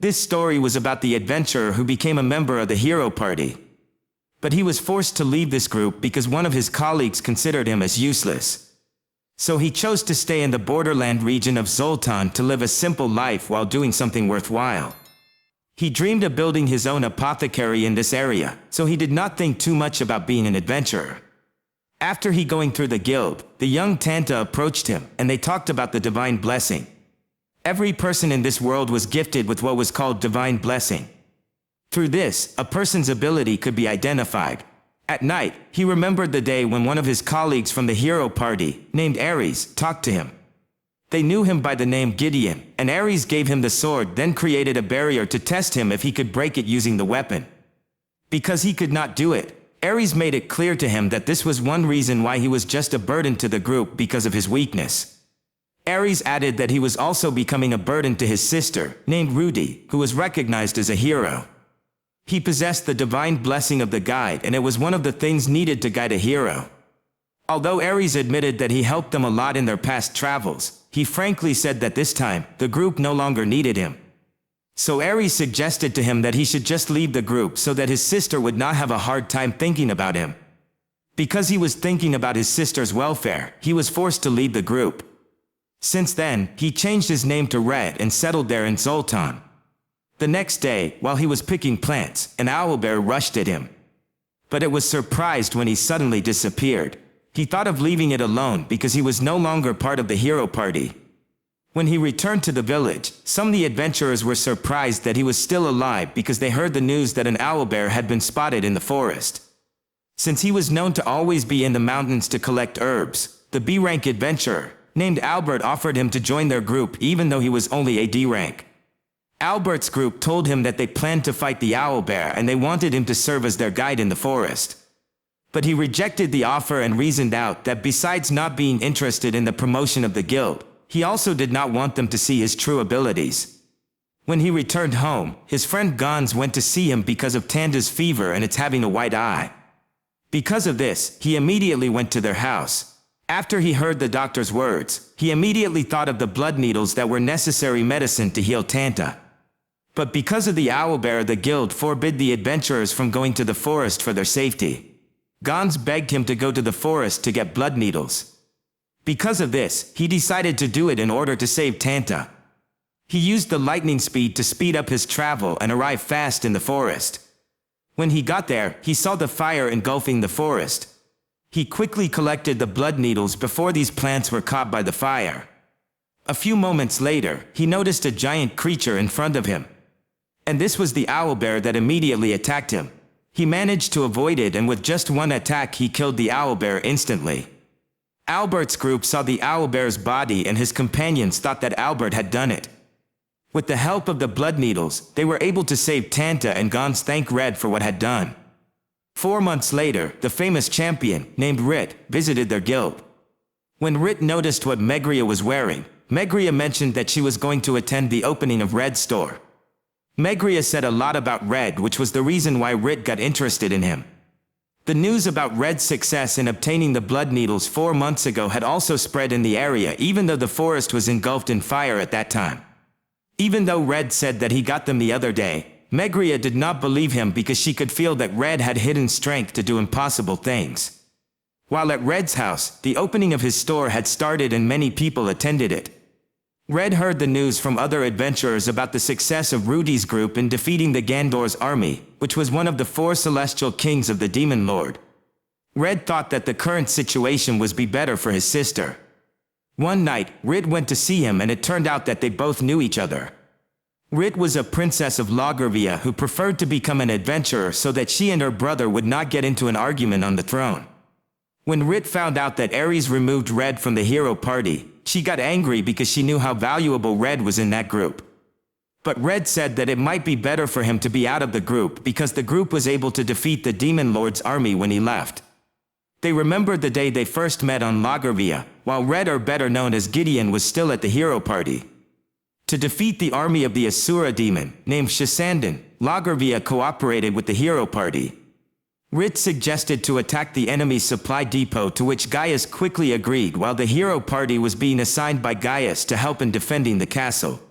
This story was about the adventurer who became a member of the hero party. But he was forced to leave this group because one of his colleagues considered him as useless. So he chose to stay in the borderland region of Zoltan to live a simple life while doing something worthwhile. He dreamed of building his own apothecary in this area, so he did not think too much about being an adventurer. After he going through the guild, the young Tanta approached him, and they talked about the divine blessing. Every person in this world was gifted with what was called divine blessing. Through this, a person's ability could be identified. At night, he remembered the day when one of his colleagues from the hero party, named Ares, talked to him. They knew him by the name Gideon, and Ares gave him the sword, then created a barrier to test him if he could break it using the weapon. Because he could not do it, Ares made it clear to him that this was one reason why he was just a burden to the group because of his weakness. Ares added that he was also becoming a burden to his sister, named Rudy, who was recognized as a hero. He possessed the divine blessing of the guide, and it was one of the things needed to guide a hero. Although Ares admitted that he helped them a lot in their past travels, he frankly said that this time, the group no longer needed him. So Ares suggested to him that he should just leave the group so that his sister would not have a hard time thinking about him. Because he was thinking about his sister's welfare, he was forced to leave the group. Since then, he changed his name to Red and settled there in Zoltan. The next day, while he was picking plants, an owlbear rushed at him. But it was surprised when he suddenly disappeared. He thought of leaving it alone because he was no longer part of the hero party. When he returned to the village, some of the adventurers were surprised that he was still alive because they heard the news that an owlbear had been spotted in the forest. Since he was known to always be in the mountains to collect herbs, the B-rank adventurer, named Albert, offered him to join their group even though he was only a D-rank. Albert's group told him that they planned to fight the owlbear and they wanted him to serve as their guide in the forest. But he rejected the offer and reasoned out that besides not being interested in the promotion of the guild, he also did not want them to see his true abilities. When he returned home, his friend Gons went to see him because of Tanda's fever and its having a white eye. Because of this, he immediately went to their house. After he heard the doctor's words, he immediately thought of the blood needles that were necessary medicine to heal Tanta. But because of the owlbear, the guild forbid the adventurers from going to the forest for their safety. Gons begged him to go to the forest to get blood needles. Because of this, he decided to do it in order to save Tanta. He used the lightning speed to speed up his travel and arrive fast in the forest. When he got there, he saw the fire engulfing the forest. He quickly collected the blood needles before these plants were caught by the fire. A few moments later, he noticed a giant creature in front of him. And this was the owlbear that immediately attacked him. He managed to avoid it, and with just one attack he killed the owlbear instantly. Albert's group saw the owlbear's body and his companions thought that Albert had done it. With the help of the blood needles, they were able to save Tanta, and Gons thanked Red for what had done. 4 months later, the famous champion, named Rit, visited their guild. When Rit noticed what Megria was wearing, Megria mentioned that she was going to attend the opening of Red's store. Megria said a lot about Red, which was the reason why Rit got interested in him. The news about Red's success in obtaining the blood needles 4 months ago had also spread in the area, even though the forest was engulfed in fire at that time. Even though Red said that he got them the other day, Megria did not believe him because she could feel that Red had hidden strength to do impossible things. While at Red's house, the opening of his store had started and many people attended it. Red heard the news from other adventurers about the success of Rudy's group in defeating the Gandor's army, which was one of the 4 celestial kings of the Demon Lord. Red thought that the current situation was be better for his sister. One night, Rit went to see him, and it turned out that they both knew each other. Rit was a princess of Logravia who preferred to become an adventurer so that she and her brother would not get into an argument on the throne. When Rit found out that Ares removed Red from the hero party, she got angry because she knew how valuable Red was in that group. But Red said that it might be better for him to be out of the group because the group was able to defeat the Demon Lord's army when he left. They remembered the day they first met on Logravia, while Red, or better known as Gideon, was still at the hero party. To defeat the army of the Asura demon, named Shasandan, Logravia cooperated with the hero party. Rit suggested to attack the enemy's supply depot, to which Gaius quickly agreed, while the hero party was being assigned by Gaius to help in defending the castle.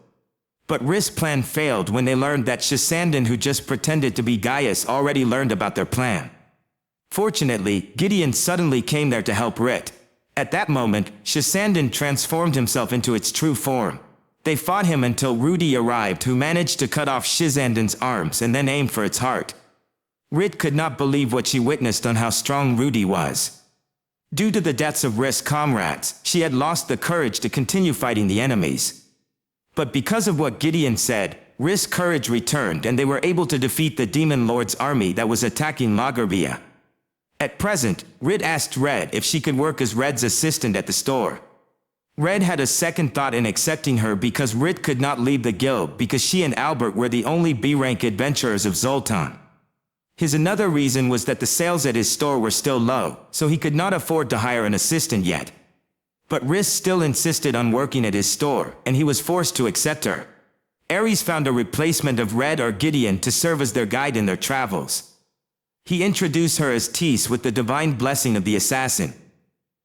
But Risk's plan failed when they learned that Shisanden, who just pretended to be Gaius, already learned about their plan. Fortunately, Gideon suddenly came there to help Rit. At that moment, Shisanden transformed himself into its true form. They fought him until Rudy arrived, who managed to cut off Shisanden's arms and then aimed for its heart. Rit could not believe what she witnessed on how strong Rudy was. Due to the deaths of Risk's comrades, she had lost the courage to continue fighting the enemies. But because of what Gideon said, Risk's courage returned and they were able to defeat the Demon Lord's army that was attacking Lagervia. At present, Rit asked Red if she could work as Red's assistant at the store. Red had a second thought in accepting her because Rit could not leave the guild because she and Albert were the only B-rank adventurers of Zoltan. His another reason was that the sales at his store were still low, so he could not afford to hire an assistant yet. But Risk still insisted on working at his store, and he was forced to accept her. Ares found a replacement of Red or Gideon to serve as their guide in their travels. He introduced her as Tis with the divine blessing of the assassin.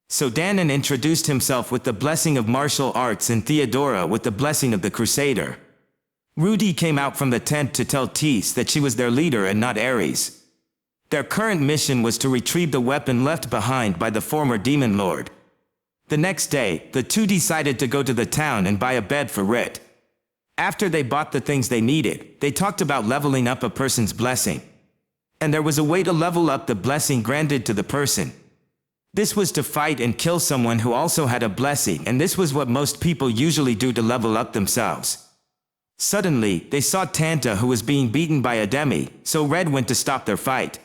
So Danon introduced himself with the blessing of martial arts and Theodora with the blessing of the crusader. Rudy came out from the tent to tell Tis that she was their leader and not Ares. Their current mission was to retrieve the weapon left behind by the former Demon Lord. The next day, the two decided to go to the town and buy a bed for Rit. After they bought the things they needed, they talked about leveling up a person's blessing. And there was a way to level up the blessing granted to the person. This was to fight and kill someone who also had a blessing, and this was what most people usually do to level up themselves. Suddenly, they saw Tanta, who was being beaten by Ademi, so Red went to stop their fight.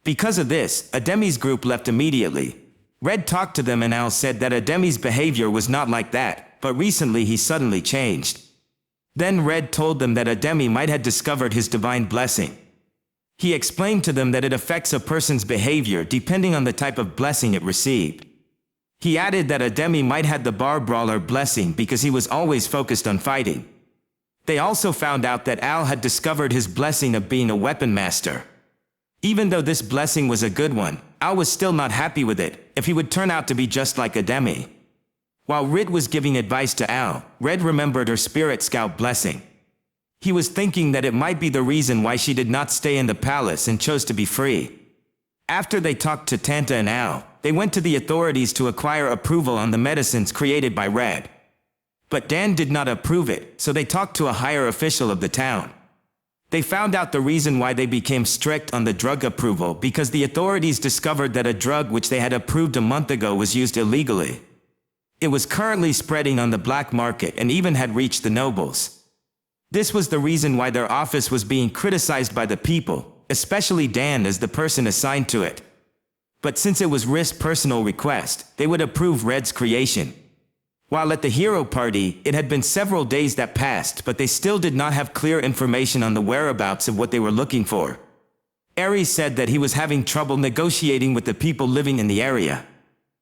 Because of this, Ademi's group left immediately. Red talked to them and Al said that Ademi's behavior was not like that, but recently he suddenly changed. Then Red told them that Ademi might have discovered his divine blessing. He explained to them that it affects a person's behavior depending on the type of blessing it received. He added that Ademi might have the bar brawler blessing because he was always focused on fighting. They also found out that Al had discovered his blessing of being a weapon master. Even though this blessing was a good one, Al was still not happy with it, if he would turn out to be just like Ademi. While Rit was giving advice to Al, Red remembered her Spirit Scout blessing. He was thinking that it might be the reason why she did not stay in the palace and chose to be free. After they talked to Tanta and Al, they went to the authorities to acquire approval on the medicines created by Red. But Dan did not approve it, so they talked to a higher official of the town. They found out the reason why they became strict on the drug approval because the authorities discovered that a drug which they had approved a month ago was used illegally. It was currently spreading on the black market and even had reached the nobles. This was the reason why their office was being criticized by the people, especially Dan as the person assigned to it. But since it was Risk's personal request, they would approve Red's creation. While at the hero party, it had been several days that passed, but they still did not have clear information on the whereabouts of what they were looking for. Ares said that he was having trouble negotiating with the people living in the area.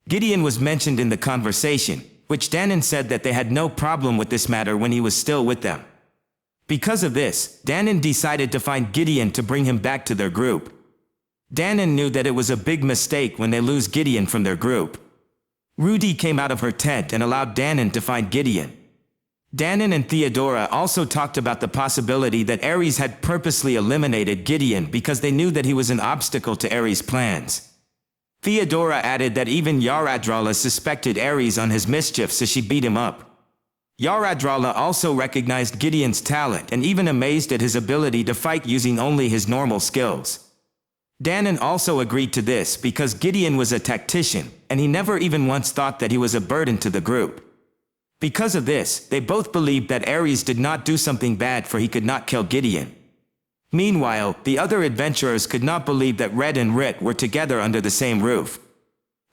Gideon was mentioned in the conversation, which Danon said that they had no problem with this matter when he was still with them. Because of this, Danon decided to find Gideon to bring him back to their group. Danon knew that it was a big mistake when they lose Gideon from their group. Rudy came out of her tent and allowed Danon to find Gideon. Danon and Theodora also talked about the possibility that Ares had purposely eliminated Gideon because they knew that he was an obstacle to Ares' plans. Theodora added that even Yaradrala suspected Ares on his mischief, so she beat him up. Yaradrala also recognized Gideon's talent and even amazed at his ability to fight using only his normal skills. Danon also agreed to this because Gideon was a tactician, and he never even once thought that he was a burden to the group. Because of this, they both believed that Ares did not do something bad, for he could not kill Gideon. Meanwhile, the other adventurers could not believe that Red and Rit were together under the same roof.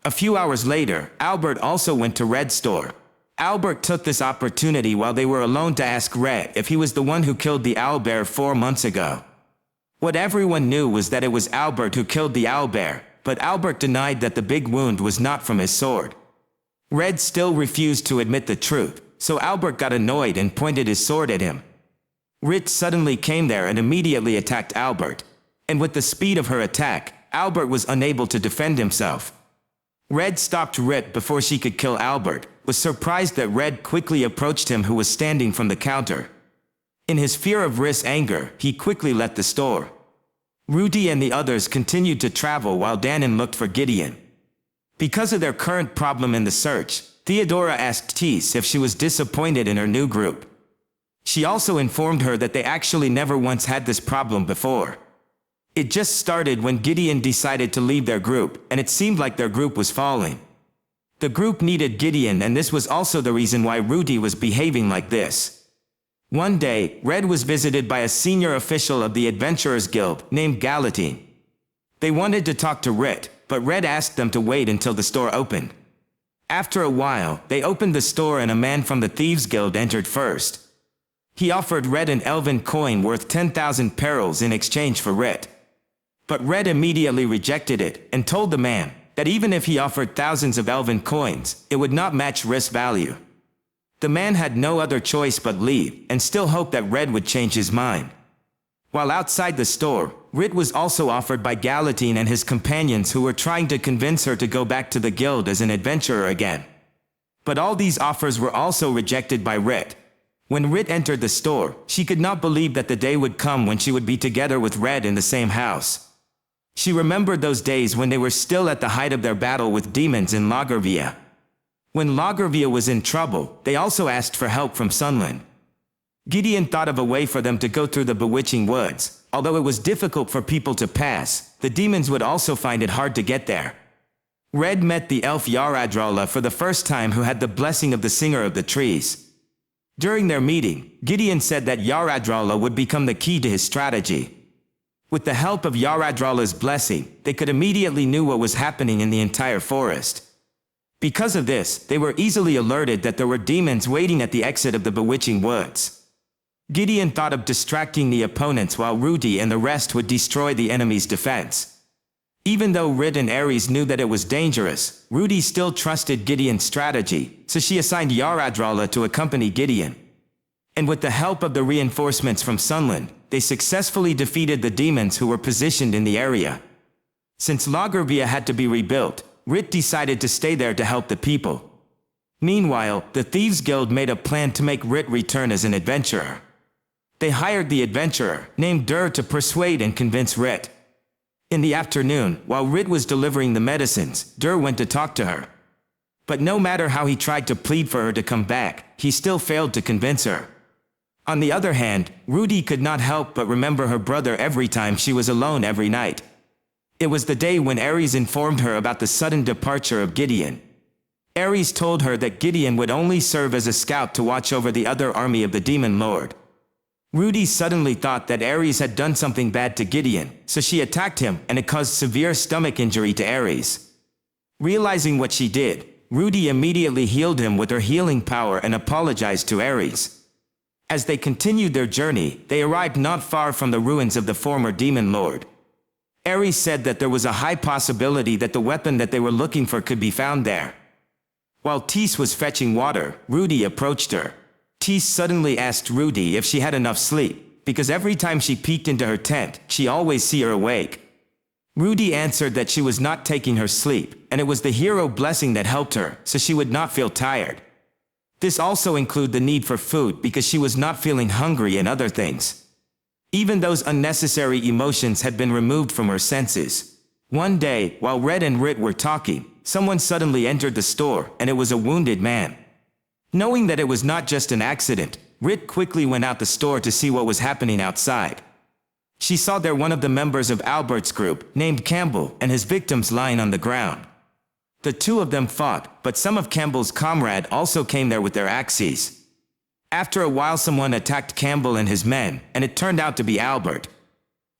A few hours later, Albert also went to Red's store. Albert took this opportunity while they were alone to ask Red if he was the one who killed the owlbear 4 months ago. What everyone knew was that it was Albert who killed the owlbear, but Albert denied that the big wound was not from his sword. Red still refused to admit the truth, so Albert got annoyed and pointed his sword at him. Rit suddenly came there and immediately attacked Albert. And with the speed of her attack, Albert was unable to defend himself. Red stopped Rit before she could kill Albert, was surprised that Red quickly approached him, who was standing from the counter. In his fear of Riss' anger, he quickly left the store. Rudy and the others continued to travel while Danon looked for Gideon. Because of their current problem in the search, Theodora asked Tees if she was disappointed in her new group. She also informed her that they actually never once had this problem before. It just started when Gideon decided to leave their group, and it seemed like their group was falling. The group needed Gideon, and this was also the reason why Rudy was behaving like this. One day, Red was visited by a senior official of the Adventurers Guild named Galatine. They wanted to talk to Rit, but Red asked them to wait until the store opened. After a while, they opened the store and a man from the Thieves Guild entered first. He offered Red an elven coin worth 10,000 perils in exchange for Rit. But Red immediately rejected it and told the man that even if he offered thousands of elven coins, it would not match Riss' value. The man had no other choice but leave, and still hoped that Red would change his mind. While outside the store, Rit was also offered by Galatine and his companions, who were trying to convince her to go back to the guild as an adventurer again. But all these offers were also rejected by Rit. When Rit entered the store, she could not believe that the day would come when she would be together with Red in the same house. She remembered those days when they were still at the height of their battle with demons in Lagervia. When Lagervia was in trouble, they also asked for help from Sunland. Gideon thought of a way for them to go through the bewitching woods. Although it was difficult for people to pass, the demons would also find it hard to get there. Red met the elf Yaradrala for the first time, who had the blessing of the Singer of the Trees. During their meeting, Gideon said that Yaradrala would become the key to his strategy. With the help of Yaradrala's blessing, they could immediately know what was happening in the entire forest. Because of this, they were easily alerted that there were demons waiting at the exit of the bewitching woods. Gideon thought of distracting the opponents while Rudy and the rest would destroy the enemy's defense. Even though Rit and Ares knew that it was dangerous, Rudy still trusted Gideon's strategy, so she assigned Yaradrala to accompany Gideon. And with the help of the reinforcements from Sunland, they successfully defeated the demons who were positioned in the area. Since Lagervia had to be rebuilt, Rit decided to stay there to help the people. Meanwhile, the Thieves Guild made a plan to make Rit return as an adventurer. They hired the adventurer, named Dur, to persuade and convince Rit. In the afternoon, while Rit was delivering the medicines, Dur went to talk to her. But no matter how he tried to plead for her to come back, he still failed to convince her. On the other hand, Rudy could not help but remember her brother every time she was alone every night. It was the day when Ares informed her about the sudden departure of Gideon. Ares told her that Gideon would only serve as a scout to watch over the other army of the Demon Lord. Rudy suddenly thought that Ares had done something bad to Gideon, so she attacked him, and it caused severe stomach injury to Ares. Realizing what she did, Rudy immediately healed him with her healing power and apologized to Ares. As they continued their journey, they arrived not far from the ruins of the former Demon Lord. Ares said that there was a high possibility that the weapon that they were looking for could be found there. While Tees was fetching water, Rudy approached her. Tees suddenly asked Rudy if she had enough sleep, because every time she peeked into her tent, she always see her awake. Rudy answered that she was not taking her sleep, and it was the hero blessing that helped her, so she would not feel tired. This also included the need for food, because she was not feeling hungry and other things. Even those unnecessary emotions had been removed from her senses. One day, while Red and Rit were talking, someone suddenly entered the store, and it was a wounded man. Knowing that it was not just an accident, Rit quickly went out the store to see what was happening outside. She saw there one of the members of Albert's group, named Campbell, and his victims lying on the ground. The two of them fought, but some of Campbell's comrades also came there with their axes. After a while, someone attacked Campbell and his men, and it turned out to be Albert.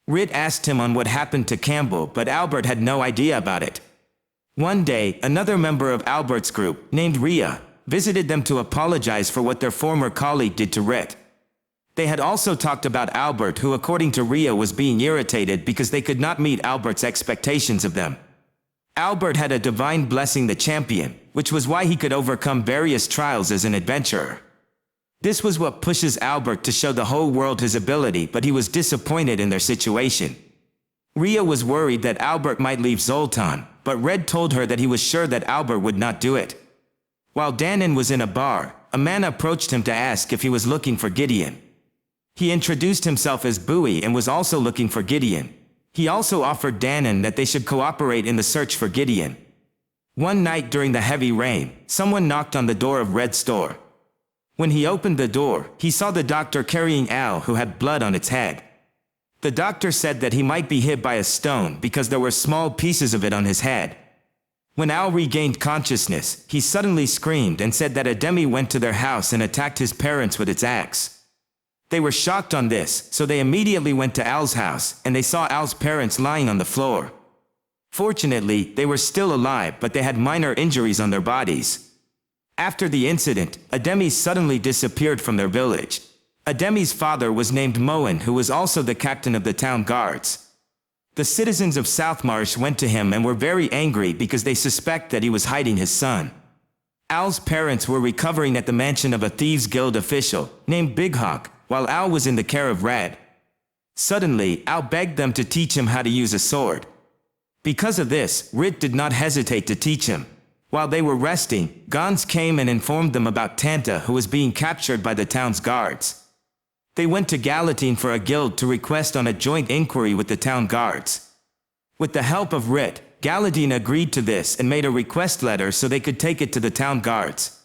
Rit asked him on what happened to Campbell, but Albert had no idea about it. One day, another member of Albert's group, named Rhea, visited them to apologize for what their former colleague did to Rit. They had also talked about Albert, who according to Rhea was being irritated because they could not meet Albert's expectations of them. Albert had a divine blessing, the champion, which was why he could overcome various trials as an adventurer. This was what pushes Albert to show the whole world his ability, but he was disappointed in their situation. Rhea was worried that Albert might leave Zoltan, but Red told her that he was sure that Albert would not do it. While Danon was in a bar, a man approached him to ask if he was looking for Gideon. He introduced himself as Bowie and was also looking for Gideon. He also offered Danon that they should cooperate in the search for Gideon. One night during the heavy rain, someone knocked on the door of Red's store. When he opened the door, he saw the doctor carrying Al, who had blood on its head. The doctor said that he might be hit by a stone because there were small pieces of it on his head. When Al regained consciousness, he suddenly screamed and said that a demi went to their house and attacked his parents with its axe. They were shocked on this, so they immediately went to Al's house, and they saw Al's parents lying on the floor. Fortunately, they were still alive, but they had minor injuries on their bodies. After the incident, a demi suddenly disappeared from their village. A demi's father was named Moen, who was also the captain of the town guards. The citizens of Southmarsh went to him and were very angry because they suspect that he was hiding his son. Al's parents were recovering at the mansion of a Thieves Guild official, named Big Hawk, while Al was in the care of Red. Suddenly, Al begged them to teach him how to use a sword. Because of this, Rit did not hesitate to teach him. While they were resting, Gons came and informed them about Tanta, who was being captured by the town's guards. They went to Galatine for a guild to request on a joint inquiry with the town guards. With the help of Rit, Galatine agreed to this and made a request letter so they could take it to the town guards.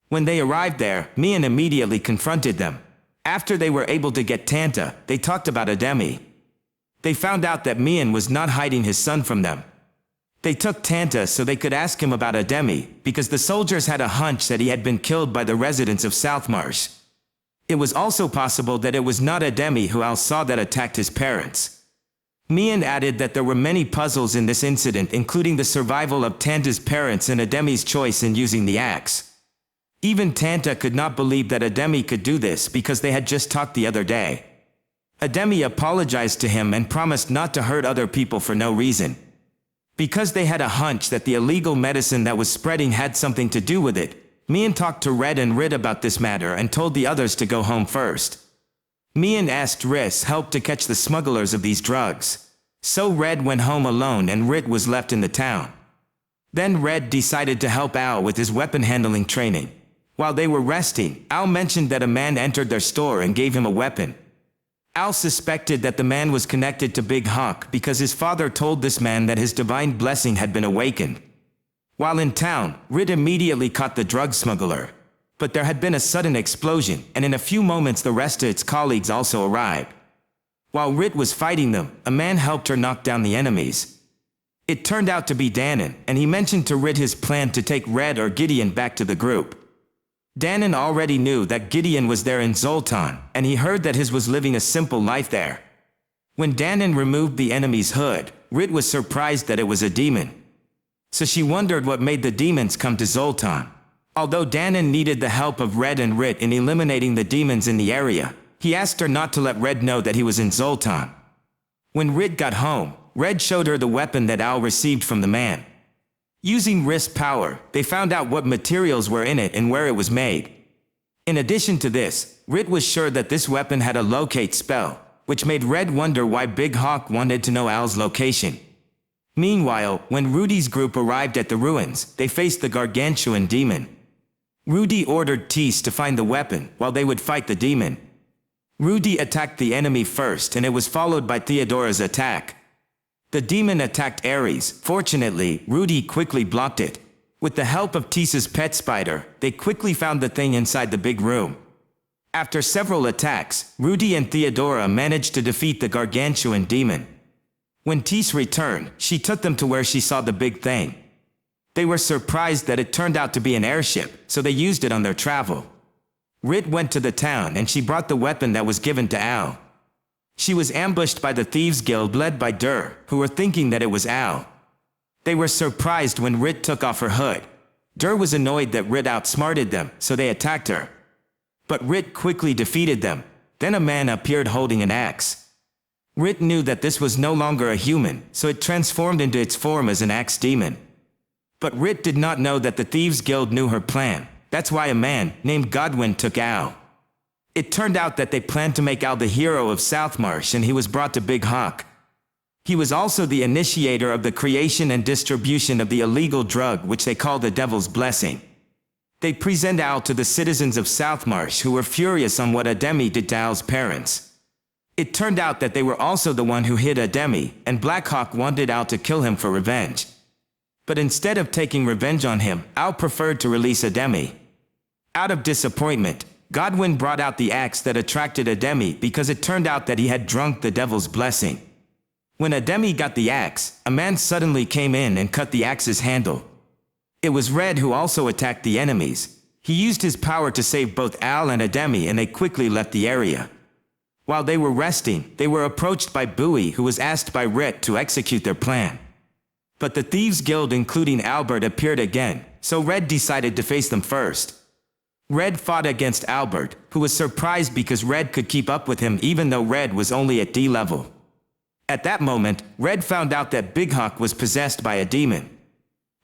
When they arrived there, Mian immediately confronted them. After they were able to get Tanta, they talked about a demi. They found out that Mian was not hiding his son from them. They took Tanta so they could ask him about a demi, because the soldiers had a hunch that he had been killed by the residents of Southmarsh. It was also possible that it was not a demi who Al saw that attacked his parents. Mian added that there were many puzzles in this incident, including the survival of Tanta's parents and a demi's choice in using the axe. Even Tanta could not believe that a demi could do this because they had just talked the other day. A demi apologized to him and promised not to hurt other people for no reason. Because they had a hunch that the illegal medicine that was spreading had something to do with it, Mian talked to Red and Rit about this matter and told the others to go home first. Mian asked Riss help to catch the smugglers of these drugs. So Red went home alone and Rit was left in the town. Then Red decided to help Al with his weapon handling training. While they were resting, Al mentioned that a man entered their store and gave him a weapon. Al suspected that the man was connected to Big Hawk because his father told this man that his divine blessing had been awakened. While in town, Rit immediately caught the drug smuggler. But there had been a sudden explosion, and in a few moments the rest of its colleagues also arrived. While Rit was fighting them, a man helped her knock down the enemies. It turned out to be Danon, and he mentioned to Rit his plan to take Red or Gideon back to the group. Danon already knew that Gideon was there in Zoltan, and he heard that his was living a simple life there. When Danon removed the enemy's hood, Rit was surprised that it was a demon. So she wondered what made the demons come to Zoltan. Although Danon needed the help of Red and Rit in eliminating the demons in the area, he asked her not to let Red know that he was in Zoltan. When Rit got home, Red showed her the weapon that Al received from the man. Using Riss power, they found out what materials were in it and where it was made. In addition to this, Rit was sure that this weapon had a locate spell, which made Red wonder why Big Hawk wanted to know Al's location. Meanwhile, when Rudy's group arrived at the ruins, they faced the gargantuan demon. Rudy ordered Tease to find the weapon while they would fight the demon. Rudy attacked the enemy first and it was followed by Theodora's attack. The demon attacked Ares. Fortunately, Rudy quickly blocked it. With the help of Tease's pet spider, they quickly found the thing inside the big room. After several attacks, Rudy and Theodora managed to defeat the gargantuan demon. When Tease returned, she took them to where she saw the big thing. They were surprised that it turned out to be an airship, so they used it on their travel. Rit went to the town and she brought the weapon that was given to Al. She was ambushed by the Thieves Guild led by Dur, who were thinking that it was Al. They were surprised when Rit took off her hood. Dur was annoyed that Rit outsmarted them, so they attacked her. But Rit quickly defeated them. Then a man appeared holding an axe. Rit knew that this was no longer a human, so it transformed into its form as an axe demon. But Rit did not know that the Thieves Guild knew her plan. That's why a man named Godwin took Al. It turned out that they planned to make Al the hero of Southmarsh and he was brought to Big Hawk. He was also the initiator of the creation and distribution of the illegal drug which they call the Devil's Blessing. They present Al to the citizens of Southmarsh, who were furious on what Ademi did to Al's parents. It turned out that they were also the one who hid Ademi, and Blackhawk wanted Al to kill him for revenge. But instead of taking revenge on him, Al preferred to release Ademi. Out of disappointment, Godwin brought out the axe that attracted Ademi because it turned out that he had drunk the devil's blessing. When Ademi got the axe, a man suddenly came in and cut the axe's handle. It was Red who also attacked the enemies. He used his power to save both Al and Ademi, and they quickly left the area. While they were resting, they were approached by Bowie, who was asked by Red to execute their plan. But the Thieves Guild, including Albert, appeared again, so Red decided to face them first. Red fought against Albert, who was surprised because Red could keep up with him even though Red was only at D level. At that moment, Red found out that Big Hawk was possessed by a demon.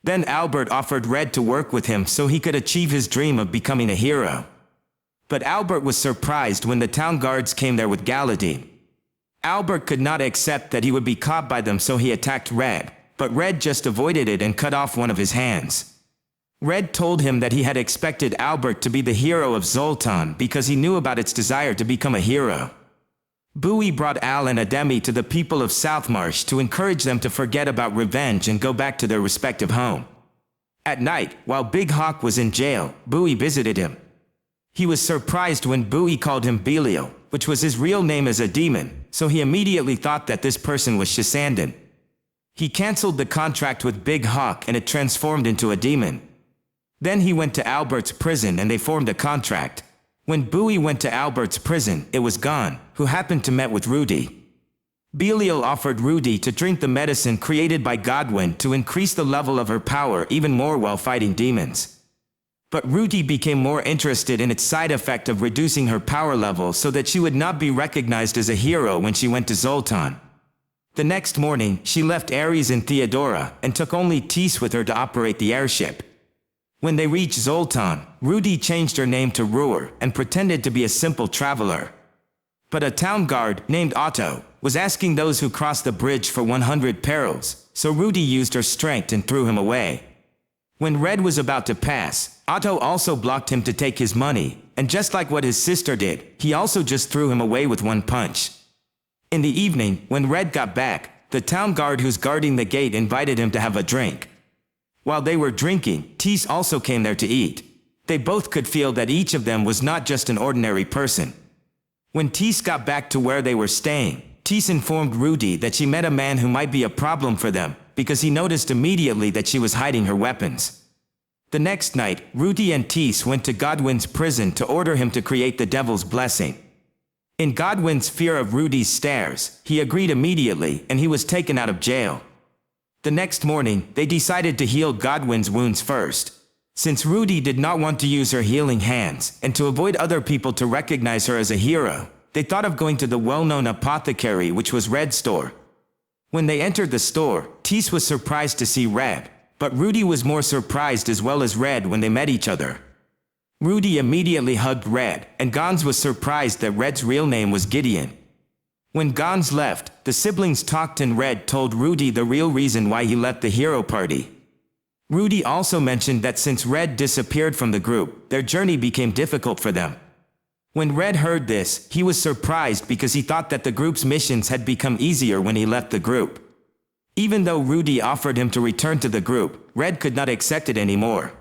Then Albert offered Red to work with him so he could achieve his dream of becoming a hero. But Albert was surprised when the town guards came there with Galadine. Albert could not accept that he would be caught by them, so he attacked Red, but Red just avoided it and cut off one of his hands. Red told him that he had expected Albert to be the hero of Zoltan because he knew about its desire to become a hero. Bowie brought Al and Ademi to the people of Southmarsh to encourage them to forget about revenge and go back to their respective home. At night, while Big Hawk was in jail, Bowie visited him. He was surprised when Bowie called him Belial, which was his real name as a demon, so he immediately thought that this person was Shisandin. He cancelled the contract with Big Hawk and it transformed into a demon. Then he went to Albert's prison and they formed a contract. When Bowie went to Albert's prison, it was Gon, who happened to meet with Rudy. Belial offered Rudy to drink the medicine created by Godwin to increase the level of her power even more while fighting demons. But Rudy became more interested in its side effect of reducing her power level so that she would not be recognized as a hero when she went to Zoltan. The next morning, she left Ares and Theodora and took only Tis with her to operate the airship. When they reached Zoltan, Rudy changed her name to Ruhr and pretended to be a simple traveler. But a town guard, named Otto, was asking those who crossed the bridge for 100 perils, so Rudy used her strength and threw him away. When Red was about to pass, Otto also blocked him to take his money, and just like what his sister did, he also just threw him away with one punch. In the evening, when Red got back, the town guard who's guarding the gate invited him to have a drink. While they were drinking, Tis also came there to eat. They both could feel that each of them was not just an ordinary person. When Tis got back to where they were staying, Tis informed Rudy that she met a man who might be a problem for them, because he noticed immediately that she was hiding her weapons. The next night, Rudy and Tis went to Godwin's prison to order him to create the devil's blessing. In Godwin's fear of Rudy's stares, he agreed immediately and he was taken out of jail. The next morning, they decided to heal Godwin's wounds first. Since Rudy did not want to use her healing hands, and to avoid other people to recognize her as a hero, they thought of going to the well-known apothecary, which was Red's store. When they entered the store, Tis was surprised to see Red, but Rudy was more surprised as well as Red when they met each other. Rudy immediately hugged Red, and Gons was surprised that Red's real name was Gideon. When Gons left, the siblings talked and Red told Rudy the real reason why he left the hero party. Rudy also mentioned that since Red disappeared from the group, their journey became difficult for them. When Red heard this, he was surprised because he thought that the group's missions had become easier when he left the group. Even though Rudy offered him to return to the group, Red could not accept it anymore.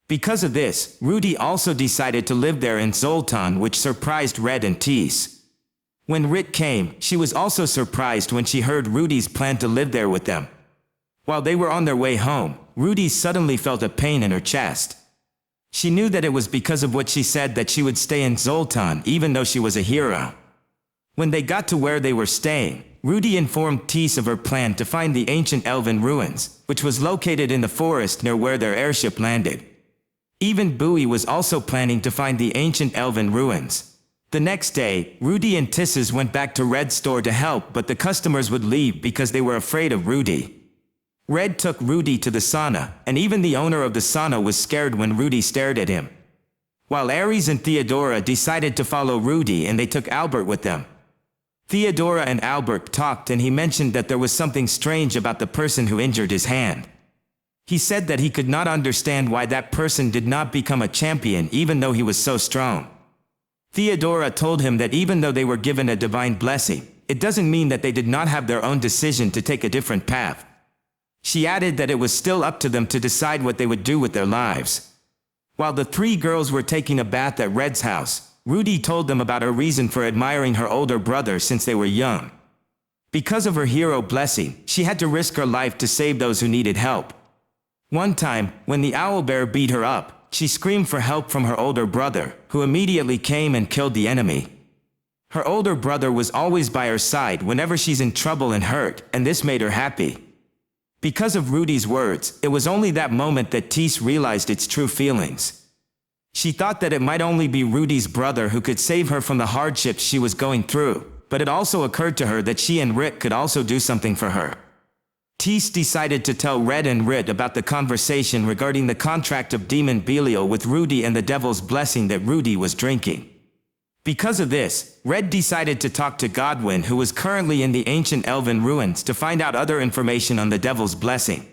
Because of this, Rudy also decided to live there in Zoltan, which surprised Red and Tis. When Rit came, she was also surprised when she heard Rudy's plan to live there with them. While they were on their way home, Rudy suddenly felt a pain in her chest. She knew that it was because of what she said that she would stay in Zoltan even though she was a hero. When they got to where they were staying, Rudy informed Tis of her plan to find the ancient elven ruins, which was located in the forest near where their airship landed. Even Bowie was also planning to find the ancient elven ruins. The next day, Rudy and Tisses went back to Red's store to help, but the customers would leave because they were afraid of Rudy. Red took Rudy to the sauna, and even the owner of the sauna was scared when Rudy stared at him. While Ares and Theodora decided to follow Rudy and they took Albert with them. Theodora and Albert talked and he mentioned that there was something strange about the person who injured his hand. He said that he could not understand why that person did not become a champion even though he was so strong. Theodora told him that even though they were given a divine blessing, it doesn't mean that they did not have their own decision to take a different path. She added that it was still up to them to decide what they would do with their lives. While the three girls were taking a bath at Red's house, Rudy told them about her reason for admiring her older brother since they were young. Because of her hero blessing, she had to risk her life to save those who needed help. One time, when the owlbear beat her up, she screamed for help from her older brother, who immediately came and killed the enemy. Her older brother was always by her side whenever she's in trouble and hurt, and this made her happy. Because of Rudy's words, it was only that moment that Tess realized its true feelings. She thought that it might only be Rudy's brother who could save her from the hardships she was going through, but it also occurred to her that she and Rit could also do something for her. Tess decided to tell Red and Rit about the conversation regarding the contract of Demon Belial with Rudy and the Devil's Blessing that Rudy was drinking. Because of this, Red decided to talk to Godwin, who was currently in the ancient elven ruins, to find out other information on the Devil's Blessing.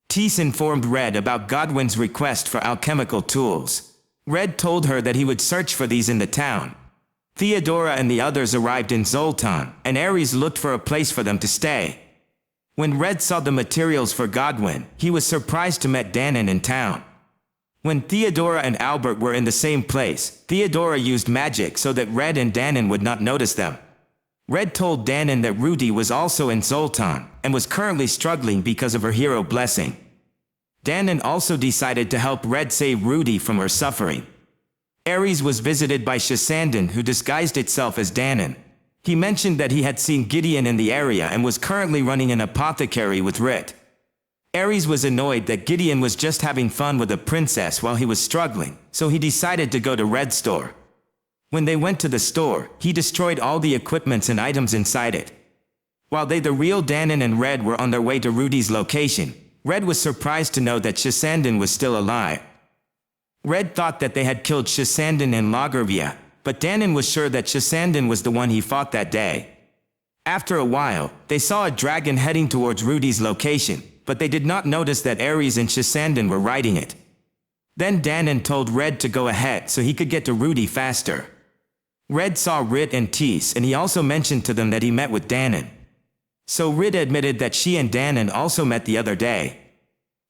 Tess informed Red about Godwin's request for alchemical tools. Red told her that he would search for these in the town. Theodora and the others arrived in Zoltan, and Ares looked for a place for them to stay. When Red saw the materials for Godwin, he was surprised to meet Danon in town. When Theodora and Albert were in the same place, Theodora used magic so that Red and Danon would not notice them. Red told Danon that Rudy was also in Zoltan, and was currently struggling because of her hero blessing. Danon also decided to help Red save Rudy from her suffering. Ares was visited by Shasandan, who disguised itself as Danon. He mentioned that he had seen Gideon in the area and was currently running an apothecary with Rit. Ares was annoyed that Gideon was just having fun with a princess while he was struggling, so he decided to go to Red's store. When they went to the store, he destroyed all the equipments and items inside it. While the real Danon and Red were on their way to Rudy's location, Red was surprised to know that Shasandan was still alive. Red thought that they had killed Shasandan and Lagervia, but Danon was sure that Shasandan was the one he fought that day. After a while, they saw a dragon heading towards Rudy's location, but they did not notice that Ares and Shasandan were riding it. Then Danon told Red to go ahead so he could get to Rudy faster. Red saw Rit and Tess, and he also mentioned to them that he met with Danon. So Rit admitted that she and Danon also met the other day.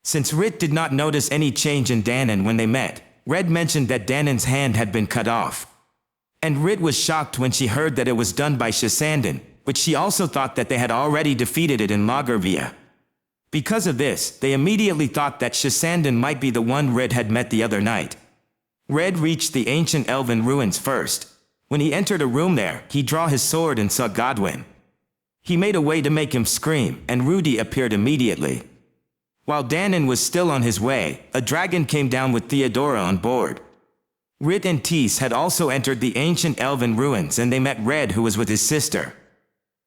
Since Rit did not notice any change in Danon when they met, Red mentioned that Danon's hand had been cut off. And Rit was shocked when she heard that it was done by Shasandan, which she also thought that they had already defeated it in Lagervia. Because of this, they immediately thought that Shasandan might be the one Red had met the other night. Red reached the ancient elven ruins first. When he entered a room there, he drew his sword and saw Godwin. He made a way to make him scream, and Rudy appeared immediately. While Danon was still on his way, a dragon came down with Theodora on board. Rit and Tess had also entered the ancient elven ruins, and they met Red, who was with his sister.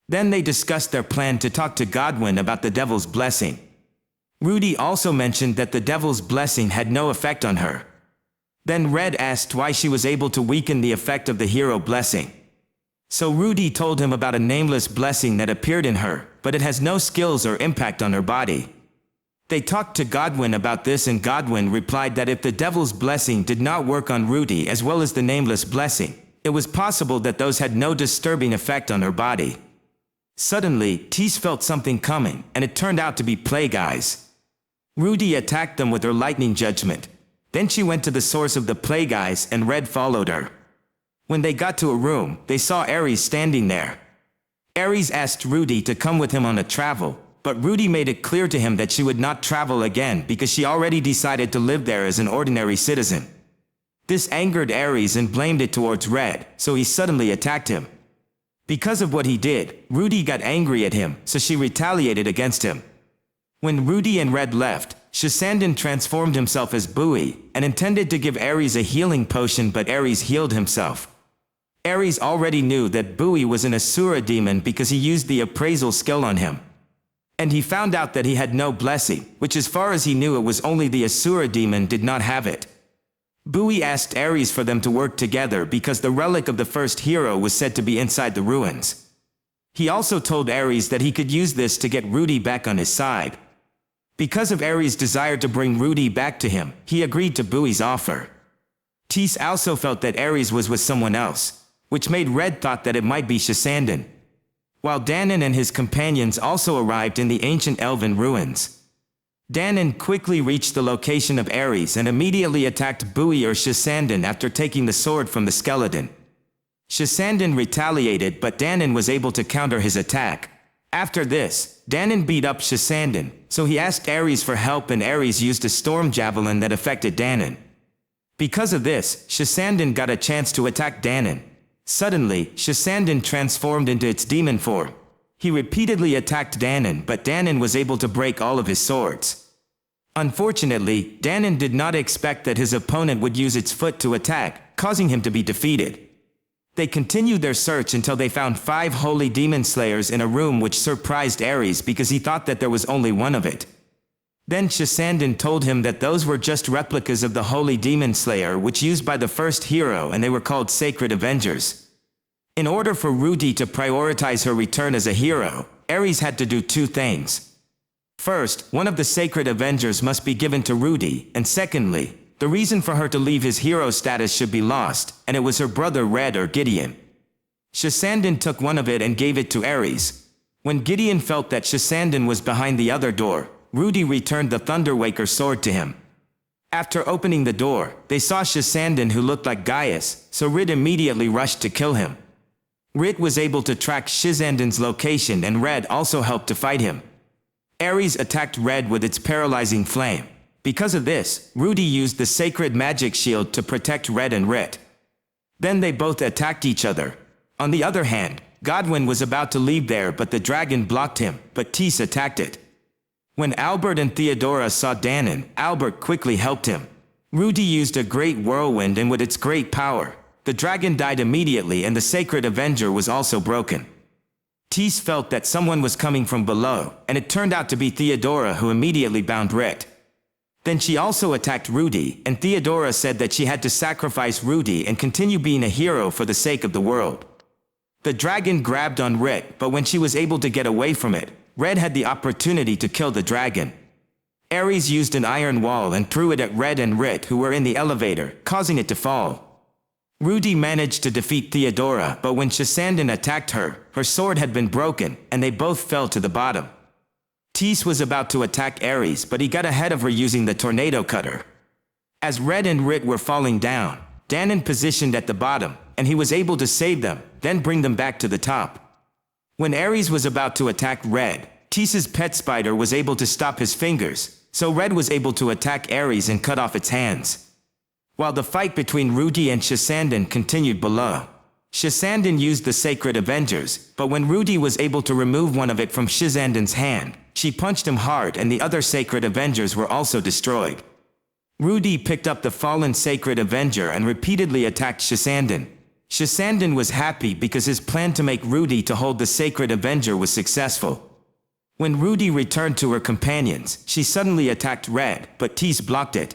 Then they discussed their plan to talk to Godwin about the Devil's Blessing. Rudy also mentioned that the Devil's Blessing had no effect on her. Then Red asked why she was able to weaken the effect of the hero blessing. So Rudy told him about a nameless blessing that appeared in her, but it has no skills or impact on her body. They talked to Godwin about this, and Godwin replied that if the Devil's Blessing did not work on Rudy as well as the nameless blessing, it was possible that those had no disturbing effect on her body. Suddenly, Tess felt something coming, and it turned out to be Plague Eyes. Rudy attacked them with her lightning judgment. Then she went to the source of the Plague Eyes, and Red followed her. When they got to a room, they saw Ares standing there. Ares asked Rudy to come with him on a travel, but Rudy made it clear to him that she would not travel again because she already decided to live there as an ordinary citizen. This angered Ares and blamed it towards Red, so he suddenly attacked him. Because of what he did, Rudy got angry at him, so she retaliated against him. When Rudy and Red left, Shasandan transformed himself as Bowie, and intended to give Ares a healing potion, but Ares healed himself. Ares already knew that Bowie was an Asura demon because he used the appraisal skill on him. And he found out that he had no blessing, which as far as he knew it was only the Asura demon did not have it. Bowie asked Ares for them to work together because the relic of the first hero was said to be inside the ruins. He also told Ares that he could use this to get Rudy back on his side. Because of Aries' desire to bring Rudy back to him, he agreed to Bui's offer. Tease also felt that Aries was with someone else, which made Red thought that it might be Shisanden. While Danon and his companions also arrived in the ancient elven ruins. Danon quickly reached the location of Aries and immediately attacked Bui or Shisanden after taking the sword from the skeleton. Shisanden retaliated, but Danon was able to counter his attack. After this, Danon beat up Shisanden, so he asked Aries for help and Aries used a storm javelin that affected Danon. Because of this, Shisanden got a chance to attack Danon. Suddenly, Shisanden transformed into its demon form. He repeatedly attacked Danon, but Danon was able to break all of his swords. Unfortunately, Danon did not expect that his opponent would use its foot to attack, causing him to be defeated. They continued their search until they found 5 holy demon slayers in a room, which surprised Aries because he thought that there was only one of it. Then Shisanden told him that those were just replicas of the holy demon slayer which used by the first hero, and they were called Sacred Avengers. In order for Rudy to prioritize her return as a hero, Aries had to do 2 things. First, one of the Sacred Avengers must be given to Rudy, and secondly, the reason for her to leave his hero status should be lost, and it was her brother Red or Gideon. Shisanden took one of it and gave it to Aries. When Gideon felt that Shisanden was behind the other door, Rudy returned the Thunderwaker sword to him. After opening the door, they saw Shisanden who looked like Gaius, so Rid immediately rushed to kill him. Rid was able to track Shisanden's location and Red also helped to fight him. Aries attacked Red with its paralyzing flame. Because of this, Rudy used the sacred magic shield to protect Red and Rit. Then they both attacked each other. On the other hand, Godwin was about to leave there, but the dragon blocked him, but Tease attacked it. When Albert and Theodora saw Danon, Albert quickly helped him. Rudy used a great whirlwind, and with its great power, the dragon died immediately and the Sacred Avenger was also broken. Tease felt that someone was coming from below, and it turned out to be Theodora, who immediately bound Rit. Then she also attacked Rudy, and Theodora said that she had to sacrifice Rudy and continue being a hero for the sake of the world. The dragon grabbed on Rit, but when she was able to get away from it, Red had the opportunity to kill the dragon. Aries used an iron wall and threw it at Red and Rit, who were in the elevator, causing it to fall. Rudy managed to defeat Theodora, but when Shisanden attacked her, her sword had been broken, and they both fell to the bottom. Tease was about to attack Aries, but he got ahead of her using the tornado cutter. As Red and Rit were falling down, Danon positioned at the bottom, and he was able to save them, then bring them back to the top. When Aries was about to attack Red, Tease's pet spider was able to stop his fingers, so Red was able to attack Aries and cut off its hands. While the fight between Rudy and Shisanden continued below, Shisanden used the Sacred Avengers, but when Rudy was able to remove one of it from Shisanden's hand, she punched him hard and the other Sacred Avengers were also destroyed. Rudy picked up the fallen Sacred Avenger and repeatedly attacked Shisanden. Shisanden was happy because his plan to make Rudy to hold the Sacred Avenger was successful. When Rudy returned to her companions, she suddenly attacked Red, but Tease blocked it.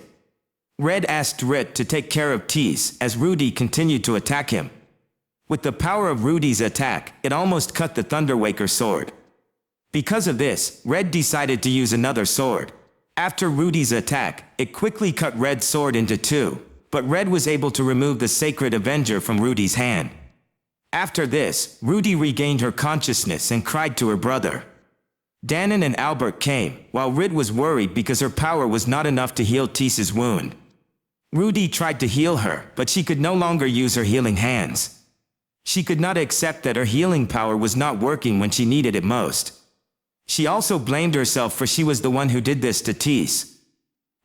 Red asked Rit to take care of Tease as Rudy continued to attack him. With the power of Rudy's attack, it almost cut the Thunderwaker sword. Because of this, Red decided to use another sword. After Rudy's attack, it quickly cut Red's sword into 2, but Red was able to remove the Sacred Avenger from Rudy's hand. After this, Rudy regained her consciousness and cried to her brother. Danon and Albert came, while Rid was worried because her power was not enough to heal Tease's wound. Rudy tried to heal her, but she could no longer use her healing hands. She could not accept that her healing power was not working when she needed it most. She also blamed herself for she was the one who did this to Tease.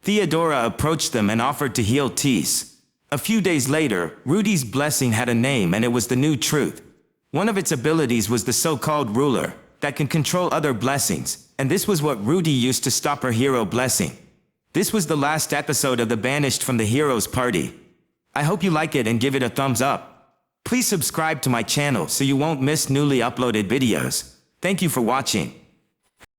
Theodora approached them and offered to heal Tease. A few days later, Rudy's blessing had a name and it was the New Truth. One of its abilities was the so-called ruler, that can control other blessings, and this was what Rudy used to stop her hero blessing. This was the last episode of the Banished from the Heroes Party. I hope you like it and give it a thumbs up. Please subscribe to my channel so you won't miss newly uploaded videos. Thank you for watching.